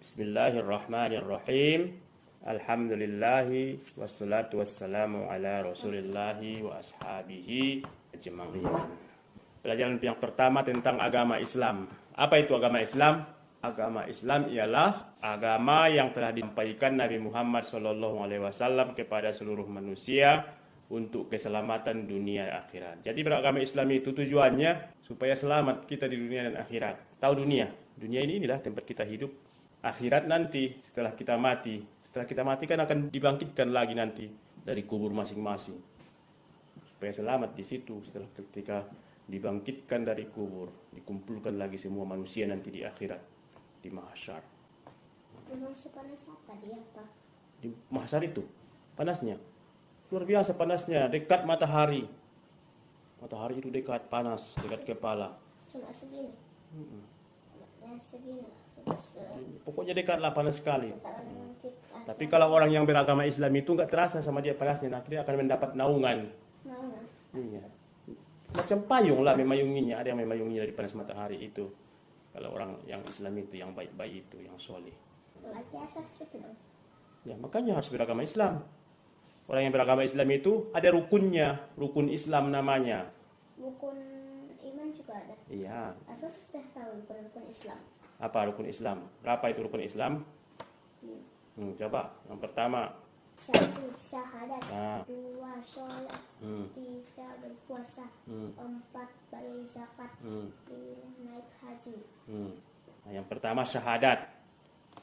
Bismillahirrahmanirrahim. Alhamdulillahi wassalatu wassalamu ala rasulillahi wa ashabihi ajma'in. Pelajaran yang pertama tentang agama Islam. Apa itu agama Islam? Agama Islam ialah agama yang telah disampaikan Nabi Muhammad SAW kepada seluruh manusia untuk keselamatan dunia dan akhirat. Jadi beragama Islam itu tujuannya supaya selamat kita di dunia dan akhirat. Tahu dunia? Dunia inilah tempat kita hidup. Akhirat nanti setelah kita mati. Setelah kita mati kan akan dibangkitkan lagi nanti dari kubur masing-masing. Supaya selamat di situ setelah ketika dibangkitkan dari kubur, dikumpulkan lagi semua manusia nanti di akhirat, di mahsyar. Panas apa dia, Pak? Di mahsyar itu panasnya luar biasa panasnya, dekat matahari. Matahari itu dekat, panas, dekat kepala. Cuma segini. Segini. Pokoknya dekat lah, panas sekali. Tapi kalau orang yang beragama Islam itu nggak terasa sama dia panasnya, nanti dia akan mendapat naungan. Iya. Macam payung lah memayunginya, ada yang memayungi dari panas matahari itu. Kalau orang yang Islam itu, yang baik-baik itu, yang soleh. Ya makanya harus beragama Islam. Orang yang beragama Islam itu ada rukunnya, rukun Islam namanya. Rukun iman juga ada. Iya. Aku sudah tahu rukun Islam. Apa rukun Islam? Berapa itu rukun Islam? Coba. Yang pertama. 1 syahadat, Nah. 2 sholat, 3 berpuasa, 4 bayar zakat, 5 naik haji. Nah, yang pertama syahadat.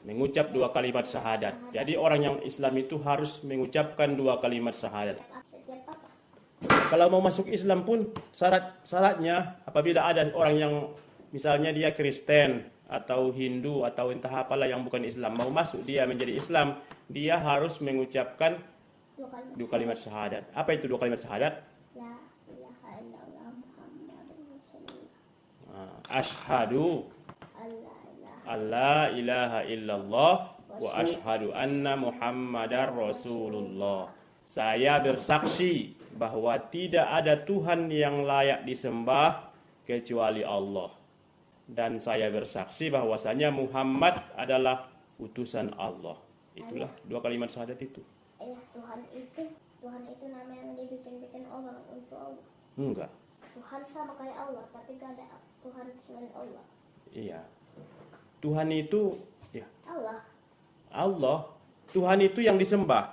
Mengucap 2 kalimat syahadat. Jadi orang yang Islam itu harus mengucapkan 2 kalimat syahadat. Setiap apa? Kalau mau masuk Islam pun syaratnya apabila ada orang yang misalnya dia Kristen atau Hindu atau entah apalah yang bukan Islam mau masuk dia menjadi Islam, dia harus mengucapkan 2 kalimat syahadat. Apa itu 2 kalimat syahadat? La ilaha illallah Muhammadur Rasulullah. Asyhadu alla ilaha illallah wa asyhadu anna Muhammadar Rasulullah. Saya bersaksi bahwa tidak ada Tuhan yang layak disembah kecuali Allah. Dan saya bersaksi bahwasanya Muhammad adalah utusan Allah. Itulah 2 kalimat syahadat itu. Tuhan itu nama yang dibikin orang untuk Allah. Enggak. Tuhan sama kayak Allah, tapi gak ada Tuhan selain Allah. Iya. Tuhan itu ya Allah. Tuhan itu yang disembah.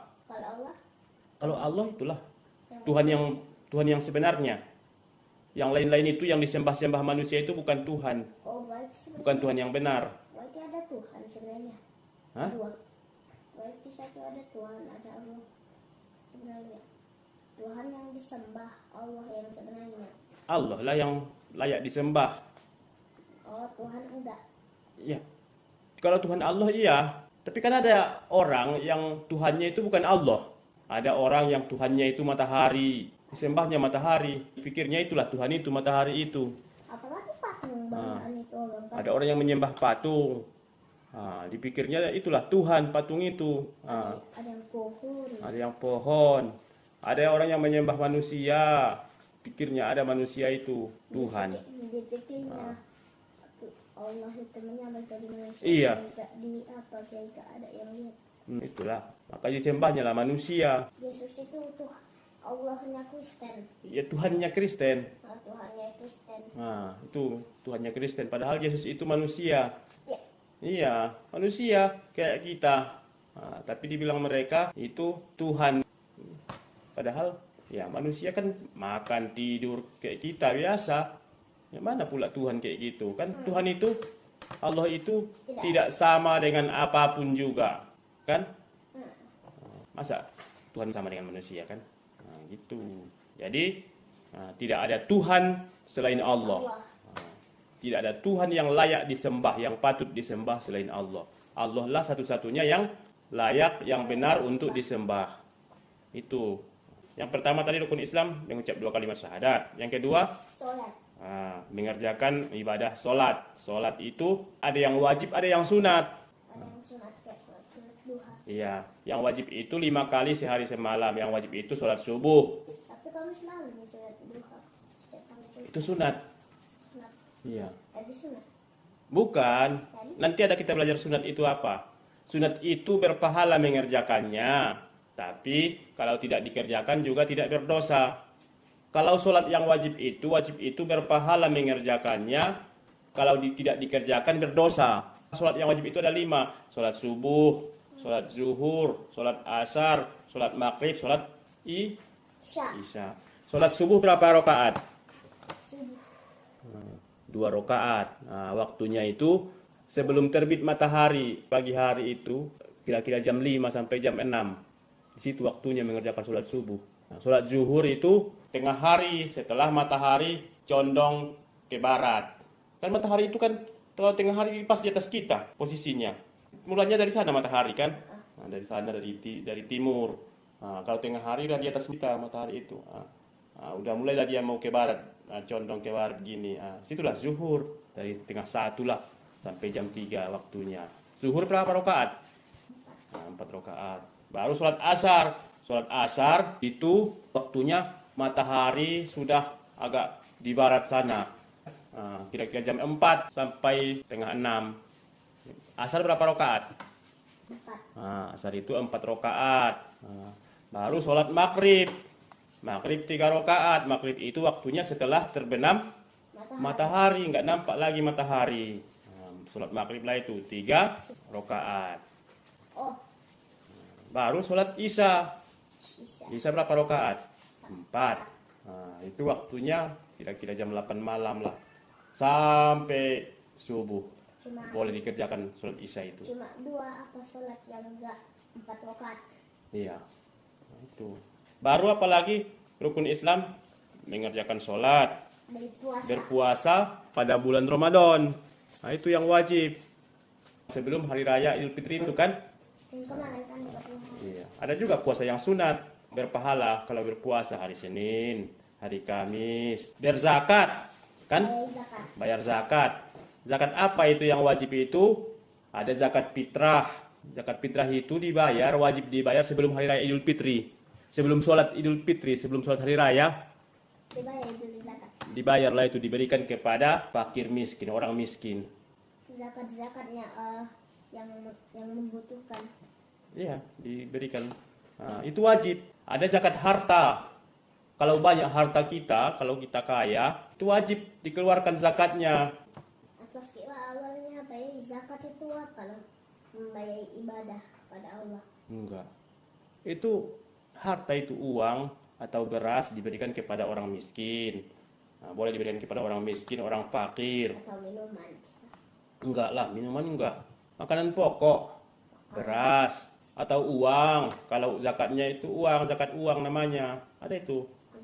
Kalau Allah itulah Tuhan yang sebenarnya. Yang lain-lain itu yang disembah-sembah manusia itu bukan Tuhan. Bukan Tuhan yang benar. Berarti ada Tuhan sebenarnya. Hah? Dua. Berarti satu ada Tuhan, ada Allah sebenarnya. Tuhan yang disembah, Allah yang sebenarnya. Allah lah yang layak disembah. Oh, Tuhan enggak. Iya. Kalau Tuhan Allah iya. Tapi kan ada orang yang Tuhannya itu bukan Allah. Ada orang yang Tuhannya itu matahari. Disembahnya matahari, pikirnya itulah Tuhan itu, matahari itu. Apalagi patung bangunan itu. Ada orang yang menyembah patung. Dipikirnya itulah Tuhan, patung itu. Ada yang pohon. Ada yang pohon. Ada orang yang menyembah manusia. Pikirnya ada manusia itu Tuhan. Dipikirnya Allah itu menyembah dari manusia. Iya. Di apa gak ada yang lihat. Itulah. Makanya disembahnya lah manusia. Yesus itu Tuhan. Allahnya Kristen. Ya Tuhannya Kristen. Tuhannya Kristen. Itu Tuhannya Kristen. Padahal Yesus itu manusia. Ya. Iya, manusia kayak kita. Tapi dibilang mereka itu Tuhan. Padahal ya manusia kan makan, tidur kayak kita biasa. Ya mana pula Tuhan kayak gitu? Kan Tuhan itu, Allah itu tidak sama dengan apapun juga. Kan? Masa Tuhan sama dengan manusia kan? Gitu. Jadi tidak ada Tuhan selain Allah. Tidak ada Tuhan yang layak disembah, yang patut disembah selain Allah. Allah lah satu-satunya yang layak, yang benar untuk disembah. Itu. Yang pertama tadi rukun Islam mengucap 2 kalimat syahadat. Yang kedua, Sholat. mengerjakan ibadah sholat. Sholat itu ada yang wajib, ada yang sunat. Ada yang sunat kayak sholat duha. Iya, yang wajib itu 5 kali sehari semalam. Yang wajib itu sholat subuh. Tapi kamu selalu sholat duha setiap kali Itu sunat. sunat. Iya. Ada sunat. Bukan. Nanti ada kita belajar sunat itu apa. Sunat itu berpahala mengerjakannya. Tapi kalau tidak dikerjakan juga tidak berdosa. Kalau sholat yang wajib itu berpahala mengerjakannya. Kalau tidak dikerjakan berdosa. Sholat yang wajib itu ada 5. Sholat subuh, sholat zuhur, sholat asar, sholat maghrib, sholat isya. Sholat subuh berapa rakaat? 2 rakaat. Nah, waktunya itu sebelum terbit matahari pagi hari itu kira-kira jam 5 sampai jam 6. Di situ waktunya mengerjakan sholat subuh. Nah, sholat zuhur itu tengah hari setelah matahari condong ke barat. Kan matahari itu kan kalau tengah hari pas di atas kita posisinya. Mulanya dari sana matahari kan? Nah, dari sana dari timur. Nah, kalau tengah hari udah di atas kita matahari itu. Udah mulailah dia mau ke barat. Condong ke barat begini. Situlah zuhur dari tengah 1 lah sampai jam 3 waktunya. Zuhur berapa rakaat? 4 rakaat. Baru sholat asar. Sholat asar itu waktunya matahari sudah agak di barat sana. Kira-kira jam 4 sampai tengah 6. Asar berapa rakaat? 4. Asar itu 4 rakaat. Baru sholat maghrib. Maghrib 3 rakaat. Maghrib itu waktunya setelah terbenam matahari. Nggak nampak lagi matahari. Sholat maghrib lah itu 3 rakaat. Baru sholat isya. Isya berapa rakaat? 4. Itu waktunya kira-kira jam 8 malam lah. Sampai subuh. Boleh dikerjakan sholat isya itu. Cuma 2 apa sholat yang enggak 4 rakaat. Iya. Itu. Baru apalagi rukun Islam mengerjakan sholat. Berpuasa pada bulan Ramadan. Nah, itu yang wajib. Sebelum hari raya Idul Fitri itu kan? Iya. Ada juga puasa yang sunat. Berpahala kalau berpuasa hari Senin, hari Kamis. Berzakat. Kan? Bayar zakat. Zakat apa itu yang wajib itu? Ada zakat fitrah. Zakat fitrah itu dibayar, wajib dibayar sebelum hari raya Idul Fitri. Sebelum sholat Idul Fitri, sebelum sholat hari raya. Dibayarlah itu, diberikan kepada fakir miskin, orang miskin. Zakat-zakatnya yang membutuhkan. Iya, diberikan. Itu wajib. Ada zakat harta. Kalau banyak harta kita, kalau kita kaya, itu wajib dikeluarkan zakatnya. Atas kira awalnya bayar zakat itu apa? Membayar ibadah pada Allah. Enggak. Itu harta itu uang atau beras diberikan kepada orang miskin. Boleh diberikan kepada orang miskin, orang fakir. Atau minuman. Enggak lah, minuman enggak. Makanan pokok, beras atau uang. Kalau zakatnya itu uang, zakat uang namanya. Ada itu.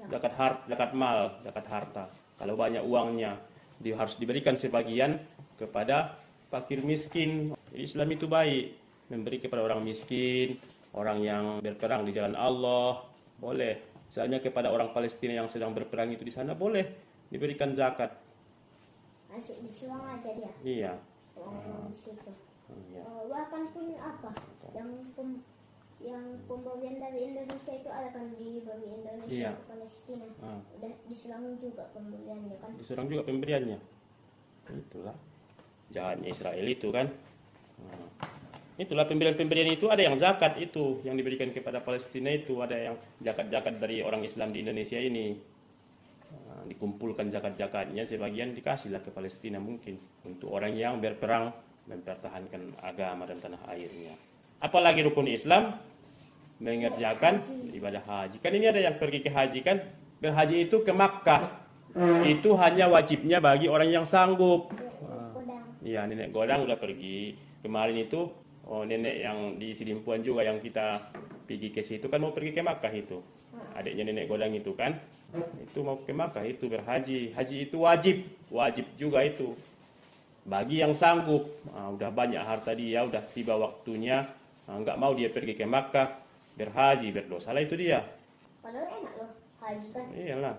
Zakat mal, zakat harta. Kalau banyak uangnya, dia harus diberikan sebagian kepada fakir miskin. Islam itu baik, memberi kepada orang miskin, orang yang berperang di jalan Allah, boleh. Misalnya kepada orang Palestina yang sedang berperang itu di sana, boleh diberikan zakat. Masih disuang aja dia. Iya. Di situ. Iya. Bahkan pun apa? Yang pemberian dari Indonesia itu ada kan dibagi Indonesia ke Palestina. Udah diserang juga pemberiannya kan? Diserang juga pemberiannya. Itulah jahatnya Israel itu kan. Itulah pemberian-pemberian itu, ada yang zakat itu yang diberikan kepada Palestina itu, ada yang zakat-zakat dari orang Islam di Indonesia ini. Dikumpulkan zakat-zakatnya, sebagian dikasihlah ke Palestina mungkin untuk orang yang berperang mempertahankan agama dan tanah airnya. Apalagi rukun Islam mengerjakan ibadah haji. Kan ini ada yang pergi ke haji kan? Berhaji itu ke Makkah. Itu hanya wajibnya bagi orang yang sanggup. Iya, nenek Godang udah pergi. Kemarin itu nenek yang di Sidimpuan juga yang kita pergi ke situ kan mau pergi ke Makkah itu. Adiknya nenek Godang itu kan. Itu mau ke Makkah itu berhaji. Haji itu wajib. Wajib juga itu. Bagi yang sanggup. Udah banyak harta dia, udah tiba waktunya. Nggak mau dia pergi ke Makkah berhaji, berdosa lah itu dia. Padahal enak loh haji kan. Iyalah.